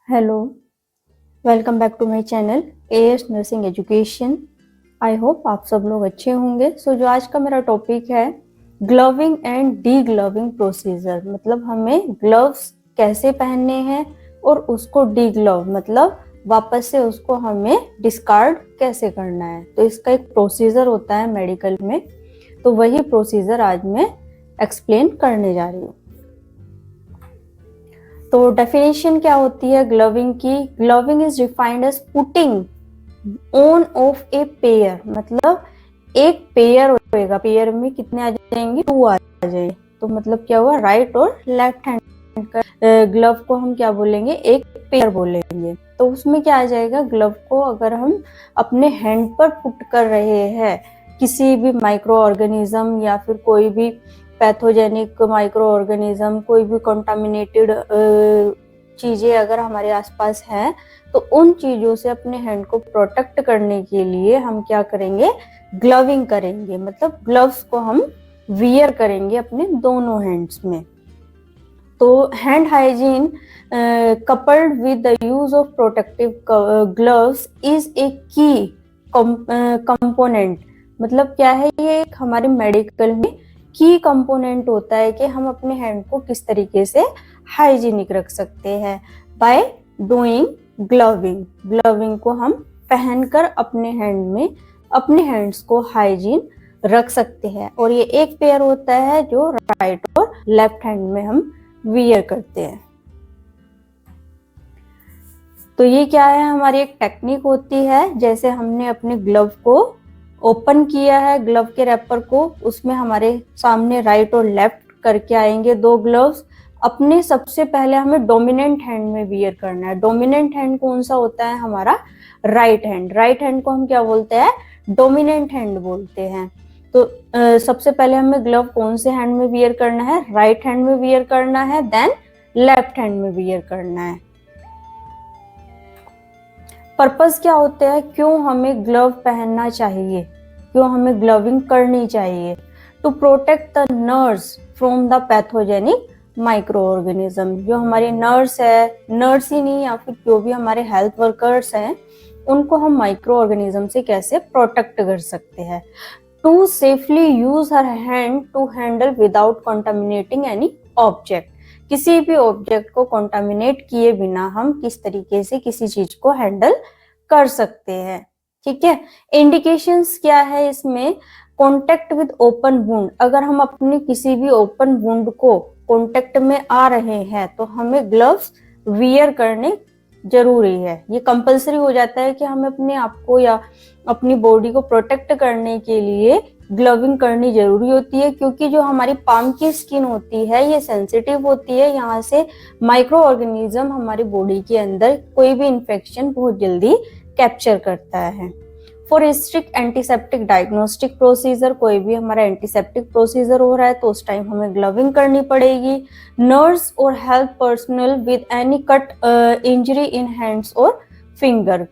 Hello, welcome back to my channel AS nursing education. I hope आप सब लोग अच्छे होंगे। जो आज का मेरा टॉपिक है ग्लविंग एंड डी ग्लविंग प्रोसीजर, मतलब हमें ग्लव्स कैसे पहनने हैं और उसको डी ग्लव मतलब वापस से उसको हमें डिस्कार्ड कैसे करना है। तो इसका एक प्रोसीजर होता है मेडिकल में, तो वही प्रोसीजर आज मैं एक्सप्लेन करने जा रही हूँ। तो डेफिनेशन क्या होती है ग्लविंग की? Gloving is defined as putting on of a pair, मतलब एक पेयर होएगा, पेयर में कितने आ जाएंगे? 2 आ जाएंगे। तो मतलब क्या हुआ, राइट और लेफ्ट हैंड का ग्लव को हम क्या बोलेंगे? एक पेयर बोलेंगे। तो उसमें क्या आ जाएगा, ग्लव को अगर हम अपने हैंड पर पुट कर रहे हैं, किसी भी माइक्रो ऑर्गेनिज्म या फिर कोई भी पैथोजेनिक माइक्रो ऑर्गेनिज्म, कोई भी कंटामिनेटेड चीजें अगर हमारे आसपास हैं, तो उन चीजों से अपने हैंड को प्रोटेक्ट करने के लिए हम क्या करेंगे? ग्लविंग करेंगे, मतलब ग्लव्स को हम वियर करेंगे अपने दोनों हैंड्स में। तो hand hygiene coupled with the use of protective gloves is a key component। मतलब क्या है, ये एक हमारे मेडिकल में की कंपोनेंट होता है कि हम अपने हैंड को किस तरीके से हाइजीनिक रख सकते हैं बाय डूइंग ग्लविंग। ग्लविंग को हम पहनकर अपने हैंड में अपने हैंड्स को हाइजीन रख सकते हैं। और ये एक पेयर होता है जो राइट और लेफ्ट हैंड में हम वियर करते हैं। तो ये क्या है, हमारी एक टेक्निक होती है। जैसे हमने अपने ग्लव को ओपन किया है, ग्लव के रैपर को, उसमें हमारे सामने राइट और लेफ्ट करके आएंगे 2 ग्लव्स। अपने सबसे पहले हमें डोमिनेंट हैंड में वियर करना है। डोमिनेंट हैंड कौन सा होता है? हमारा राइट हैंड। राइट हैंड को हम क्या बोलते हैं? डोमिनेंट हैंड बोलते हैं। तो सबसे पहले हमें ग्लव कौन से हैंड में वियर करना है? राइट हैंड में वियर करना है, देन लेफ्ट हैंड में वियर करना है। पर्पस क्या होते हैं, क्यों हमें ग्लव पहनना चाहिए, क्यों हमें ग्लविंग करनी चाहिए? To protect the nurses from the pathogenic micro organism. जो हमारे नर्स है, नर्स ही नहीं या फिर जो भी हमारे हेल्थ वर्कर्स हैं, उनको हम माइक्रो ऑर्गेनिज्म से कैसे प्रोटेक्ट कर सकते हैं। To safely use her hand to handle without contaminating any object. किसी भी ऑब्जेक्ट को कंटामिनेट किए बिना हम किस तरीके से किसी चीज को हैंडल कर सकते हैं। ठीक है। इंडिकेशंस क्या है इसमें? Contact with open wound. अगर हम अपने किसी भी ओपन वुंड को कॉन्टेक्ट में आ रहे हैं तो हमें ग्लव्स वियर करने जरूरी है। ये कंपलसरी हो जाता है कि हमें अपने आप को या अपनी बॉडी को प्रोटेक्ट करने के लिए ग्लविंग करनी जरूरी होती है, क्योंकि जो हमारी पाम की स्किन होती है ये सेंसिटिव होती है। यहाँ से माइक्रो ऑर्गेनिज्म हमारी बॉडी के अंदर कोई भी इंफेक्शन बहुत जल्दी कैप्चर करता है। For strict antiseptic diagnostic procedure, कोई भी हमारा एंटीसेप्टिक प्रोसीजर हो रहा है तो उस टाइम हमें ग्लविंग करनी पड़ेगी। नर्स और health personal with any cut injury in hands और finger.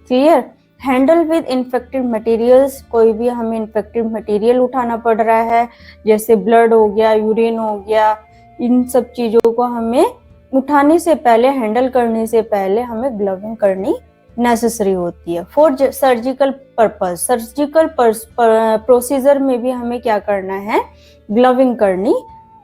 Clear. Handle with infected materials, कोई भी हमें इन्फेक्टेड मटेरियल उठाना पड़ रहा है, जैसे ब्लड हो गया, यूरिन हो गया, इन सब चीजों को हमें उठाने से पहले, हैंडल करने से पहले हमें ग्लविंग करनी नेसेसरी होती है। For surgical purpose, surgical procedure में भी हमें क्या करना है? ग्लविंग करनी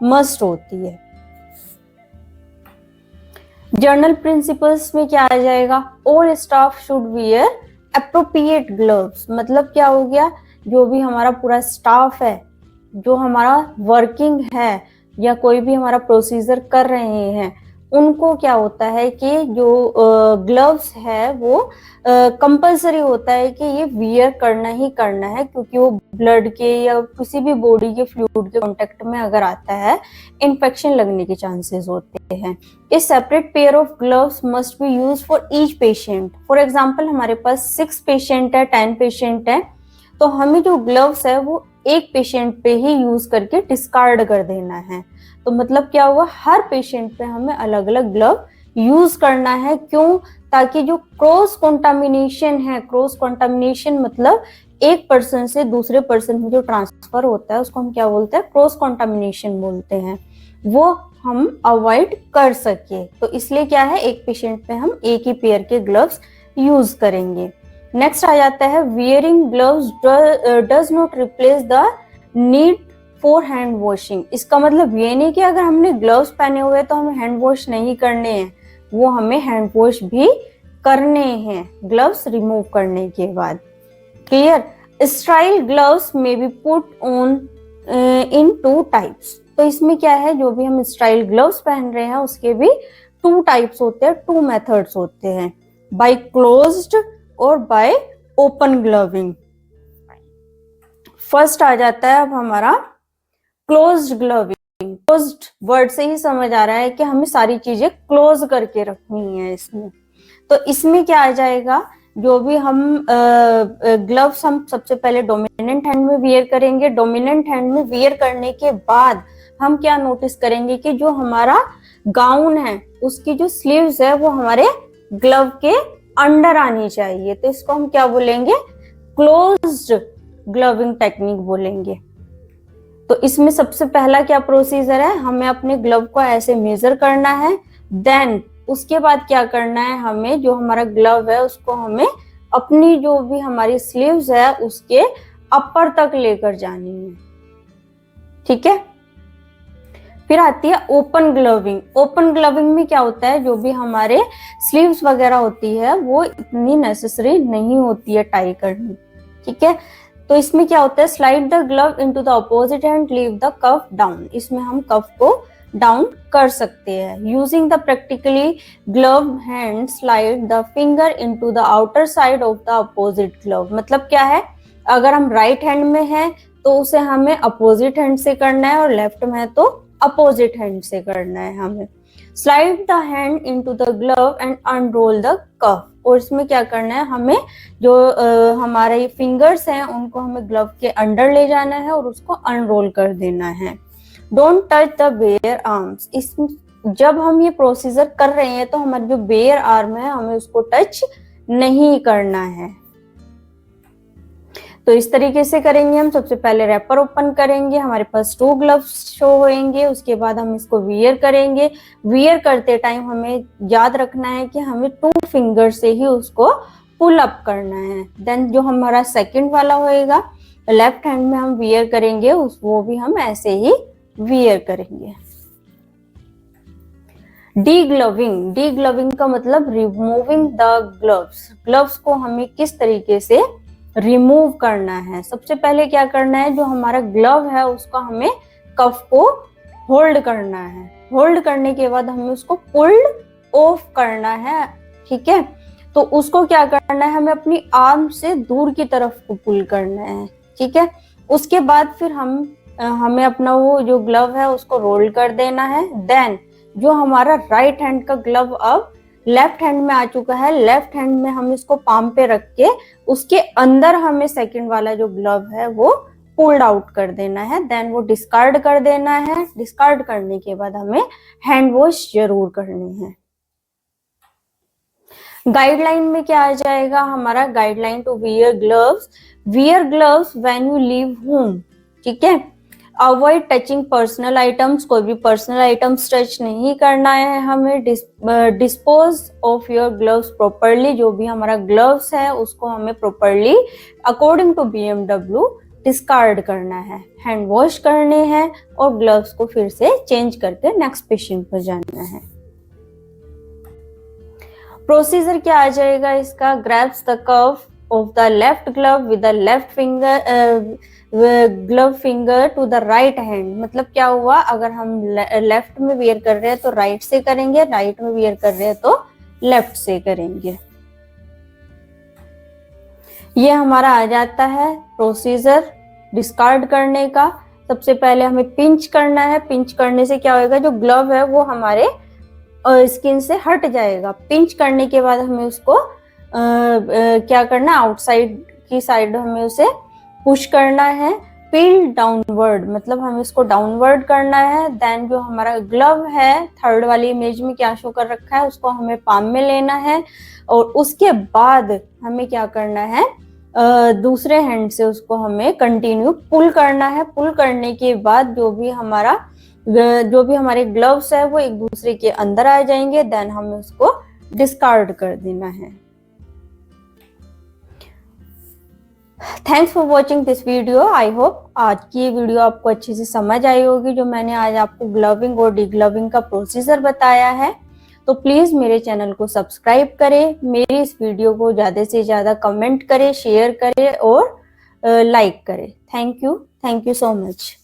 मस्ट होती है। जर्नल प्रिंसिपल्स में क्या आ जाएगा? All staff should wear appropriate gloves. मतलब क्या हो गया, जो भी हमारा पूरा स्टाफ है, जो हमारा वर्किंग है या कोई भी हमारा प्रोसीजर कर रहे हैं, उनको क्या होता है कि जो ग्लव्स है वो कंपलसरी होता है कि ये वियर करना ही करना है, क्योंकि वो ब्लड के या किसी भी बॉडी के फ्लूइड के कांटेक्ट में अगर आता है, इन्फेक्शन लगने के चांसेस होते हैं। ए separate pair of gloves must be use for each patient. For example हमारे पास 6 पेशेंट है, 10 पेशेंट है, तो हमें जो ग्लव्स है वो एक पेशेंट पे ही यूज करके डिस्कार्ड कर देना है। तो मतलब क्या हुआ, हर पेशेंट पे हमें अलग अलग ग्लव यूज करना है। क्यों? ताकि जो क्रॉस कंटामिनेशन है, क्रॉस कंटामिनेशन मतलब एक पर्सन से दूसरे पर्सन में जो ट्रांसफर होता है उसको हम क्या बोलते हैं? क्रॉस कंटामिनेशन बोलते हैं। वो हम अवॉइड कर सके। तो इसलिए क्या है, एक पेशेंट पे हम एक ही पेयर के ग्लव्स यूज करेंगे। नेक्स्ट आ जाता है wearing gloves does not replace the need for hand washing. इसका मतलब ये नहीं कि अगर हमने ग्लव्स पहने हुए तो हमें हैंड वॉश नहीं करने हैं, वो हमें हैंड वॉश भी करने हैं ग्लव्स रिमूव करने के बाद। क्लियर। स्टाइल ग्लव्स में B put on in 2 types. तो इसमें क्या है, जो भी हम स्टाइल ग्लव्स पहन रहे हैं उसके भी 2 टाइप्स होते हैं, 2 मेथड्स होते हैं, बाय क्लोज्ड और बाय ओपन ग्लविंग। फर्स्ट आ जाता है अब हमारा क्लोज्ड ग्लविंग। क्लोज्ड वर्ड से ही समझ आ रहा है कि हमें सारी चीजें क्लोज करके रखनी है इसमें। तो इसमें क्या आ जाएगा, जो भी हम ग्लव्स हम सबसे पहले डोमिनेंट हैंड में वियर करेंगे। डोमिनेंट हैंड में वियर करने के बाद हम क्या नोटिस करेंगे कि जो हमारा गाउन है उसकी जो स्लीव्स है वो हमारे ग्लव के अंडर आनी चाहिए। तो इसको हम क्या बोलेंगे, क्लोज्ड ग्लविंग टेक्निक बोलेंगे। तो इसमें सबसे पहला क्या प्रोसीजर है, हमें अपने ग्लव को ऐसे मेजर करना है। देन उसके बाद क्या करना है, हमें जो हमारा ग्लव है उसको हमें अपनी जो भी हमारी स्लीव्स है उसके अपर तक लेकर जानी है। ठीक है। फिर आती है ओपन ग्लविंग। ओपन ग्लविंग में क्या होता है, जो भी हमारे स्लीव्स वगैरह होती है वो इतनी नेसेसरी नहीं होती है टाई करनी। ठीक है। तो इसमें क्या होता है, slide the glove into the opposite hand, leave the cuff down. इसमें हम कफ को डाउन कर सकते हैं। Using the practically glove hand, slide the finger into the outer side of the opposite glove. मतलब क्या है, अगर हम राइट हैंड में है तो उसे हमें अपोजिट हैंड से करना है, और लेफ्ट में है तो अपोजिट हैंड से करना है हमें। Slide the hand into the glove and unroll the cuff. और इसमें क्या करना है, हमें जो हमारे फिंगर्स हैं उनको हमें ग्लव के अंडर ले जाना है और उसको अनरोल कर देना है। Don't touch the bare arms. इस जब हम ये प्रोसीजर कर रहे हैं तो हमारी जो बेयर आर्म है हमें उसको टच नहीं करना है। तो इस तरीके से करेंगे हम। सबसे पहले रैपर ओपन करेंगे, हमारे पास 2 ग्लव्स शो होंगे। उसके बाद हम इसको वियर करेंगे। वियर करते टाइम हमें याद रखना है कि हमें 2 फिंगर से ही उसको पुल अप करना है। देन जो हमारा सेकंड वाला होएगा, लेफ्ट हैंड में हम वियर करेंगे, वो भी हम ऐसे ही वियर करेंगे। डी ग्लविंग। डी ग्लविंग का मतलब रिमूविंग द ग्लव्स। ग्लव्स को हमें किस तरीके से रिमूव करना है। सबसे पहले क्या करना है, जो हमारा ग्लव है उसको हमें कफ को होल्ड करना है। होल्ड करने के बाद हमें उसको पुल्ड ऑफ करना है। ठीक है। तो उसको क्या करना है, हमें अपनी आर्म से दूर की तरफ को पुल करना है। ठीक है। उसके बाद फिर हमें अपना वो जो ग्लव है उसको रोल कर देना है। देन जो हमारा राइट हैंड का ग्लव अब लेफ्ट हैंड में आ चुका है, लेफ्ट हैंड में हम इसको पाम पे रख के उसके अंदर हमें सेकंड वाला जो ग्लव है वो पुल्ड आउट कर देना है। देन वो डिस्कार्ड कर देना है। डिस्कार्ड करने के बाद हमें हैंड वॉश जरूर करनी है। गाइडलाइन में क्या आ जाएगा हमारा, guideline to wear gloves. Wear gloves when you leave home. ठीक है। Avoid touching personal items. कोई भी पर्सनल आइटम्स टच नहीं करना है हमें। Dispose of your gloves properly. जो भी हमारा ग्लव्स है उसको हमें properly according to BMW discard करना है। हैंड वॉश करने हैं और ग्लव्स को फिर से चेंज करके नेक्स्ट पेशेंट पर जाना है। प्रोसीजर क्या आ जाएगा इसका, grabs the cuff of the left glove with the left finger glove finger to the right hand. मतलब क्या हुआ, अगर हम लेफ्ट में वियर कर रहे हैं तो राइट से करेंगे, राइट में वियर कर रहे हैं तो लेफ्ट से करेंगे। ये हमारा आ जाता है प्रोसीजर डिस्कार्ड करने का। सबसे पहले हमें पिंच करना है। पिंच करने से क्या होगा, जो ग्लव है वो हमारे स्किन से हट जाएगा। पिंच करने के बाद हमें उसको क्या करना, आउटसाइड की साइड हमें उसे पुश करना है। पील डाउनवर्ड, मतलब हमें इसको डाउनवर्ड करना है। देन जो हमारा ग्लव है, थर्ड वाली इमेज में क्या शो कर रखा है, उसको हमें पाम में लेना है और उसके बाद हमें क्या करना है, दूसरे हैंड से उसको हमें कंटिन्यू पुल करना है। पुल करने के बाद जो भी हमारा जो भी हमारे ग्लव्स है वो एक दूसरे के अंदर आ जाएंगे, देन हमें उसको डिस्कार्ड कर देना है। Thanks for watching this video. I hope आज की ये वीडियो आपको अच्छे से समझ आई होगी, जो मैंने आज आपको ग्लविंग और डिग्लविंग का प्रोसीजर बताया है। तो प्लीज मेरे चैनल को सब्सक्राइब करें, मेरी इस वीडियो को ज्यादा से ज्यादा कमेंट करें, शेयर करें और लाइक करें। Thank you so much.